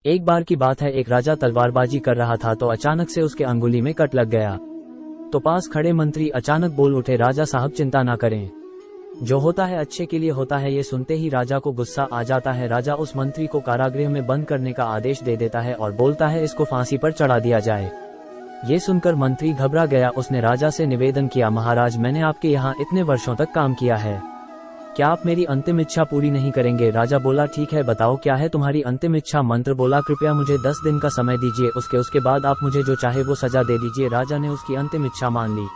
एक बार की बात है, एक राजा तलवारबाजी कर रहा था तो अचानक से उसके अंगुली में कट लग गया। तो पास खड़े मंत्री अचानक बोल उठे, राजा साहब चिंता ना करें, जो होता है अच्छे के लिए होता है। ये सुनते ही राजा को गुस्सा आ जाता है। राजा उस मंत्री को कारागृह में बंद करने का आदेश दे देता है और बोलता है इसको फांसी पर चढ़ा दिया जाए। ये सुनकर मंत्री घबरा गया। उसने राजा से निवेदन किया, महाराज मैंने आपके यहाँ इतने वर्षों तक काम किया है, क्या आप मेरी अंतिम इच्छा पूरी नहीं करेंगे? राजा बोला, ठीक है बताओ क्या है तुम्हारी अंतिम इच्छा? मंत्र बोला, कृपया मुझे 10 दिन का समय दीजिए, उसके बाद आप मुझे जो चाहे वो सजा दे दीजिए। राजा ने उसकी अंतिम इच्छा मान ली।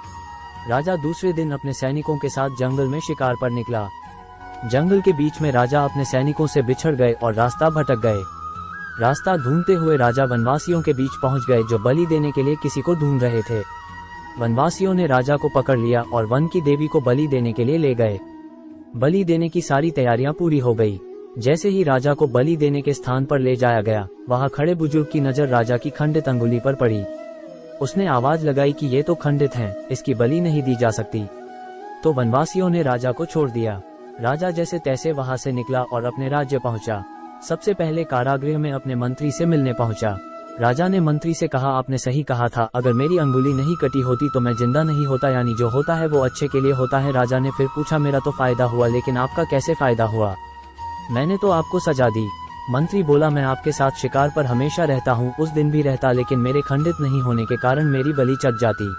राजा दूसरे दिन अपने सैनिकों के साथ जंगल में शिकार पर निकला। जंगल के बीच में राजा अपने सैनिकों से बिछड़ गए और रास्ता भटक गए। रास्ता ढूंढते हुए राजा वनवासियों के बीच पहुंच गए जो बलि देने के लिए किसी को ढूंढ रहे थे। वनवासियों ने राजा को पकड़ लिया और वन की देवी को बलि देने के लिए ले गए। बलि देने की सारी तैयारियां पूरी हो गई। जैसे ही राजा को बलि देने के स्थान पर ले जाया गया, वहां खड़े बुजुर्ग की नजर राजा की खंडित अंगुली पर पड़ी। उसने आवाज लगाई कि ये तो खंडित है, इसकी बलि नहीं दी जा सकती। तो वनवासियों ने राजा को छोड़ दिया। राजा जैसे तैसे वहां से निकला और अपने राज्य पहुंचा। सबसे पहले कारागृह में अपने मंत्री से मिलने पहुंचा। राजा ने मंत्री से कहा, आपने सही कहा था, अगर मेरी अंगुली नहीं कटी होती तो मैं जिंदा नहीं होता, यानी जो होता है वो अच्छे के लिए होता है। राजा ने फिर पूछा, मेरा तो फायदा हुआ, लेकिन आपका कैसे फायदा हुआ? मैंने तो आपको सजा दी। मंत्री बोला, मैं आपके साथ शिकार पर हमेशा रहता हूँ, उस दिन भी रहता, लेकिन मेरे खंडित नहीं होने के कारण मेरी बलि चढ़ जाती,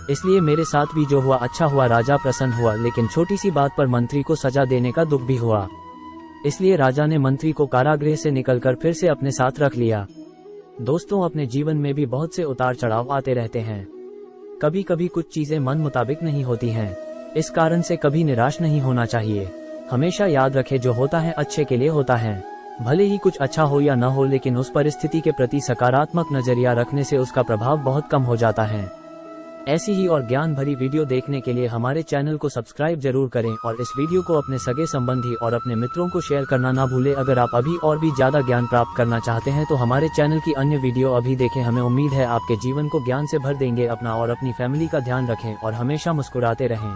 इसलिए मेरे साथ भी जो हुआ अच्छा हुआ। राजा प्रसन्न हुआ, लेकिन छोटी सी बात पर मंत्री को सजा देने का दुख भी हुआ। इसलिए राजा ने मंत्री को कारागृह से निकलकर फिर से अपने साथ रख लिया। दोस्तों, अपने जीवन में भी बहुत से उतार चढ़ाव आते रहते हैं। कभी कभी कुछ चीजें मन मुताबिक नहीं होती हैं, इस कारण से कभी निराश नहीं होना चाहिए। हमेशा याद रखें, जो होता है अच्छे के लिए होता है। भले ही कुछ अच्छा हो या न हो, लेकिन उस परिस्थिति के प्रति सकारात्मक नजरिया रखने से उसका प्रभाव बहुत कम हो जाता है। ऐसी ही और ज्ञान भरी वीडियो देखने के लिए हमारे चैनल को सब्सक्राइब जरूर करें और इस वीडियो को अपने सगे संबंधी और अपने मित्रों को शेयर करना ना भूलें। अगर आप अभी और भी ज्यादा ज्ञान प्राप्त करना चाहते हैं तो हमारे चैनल की अन्य वीडियो अभी देखें। हमें उम्मीद है आपके जीवन को ज्ञान से भर देंगे। अपना और अपनी फैमिली का ध्यान रखें और हमेशा मुस्कुराते रहें।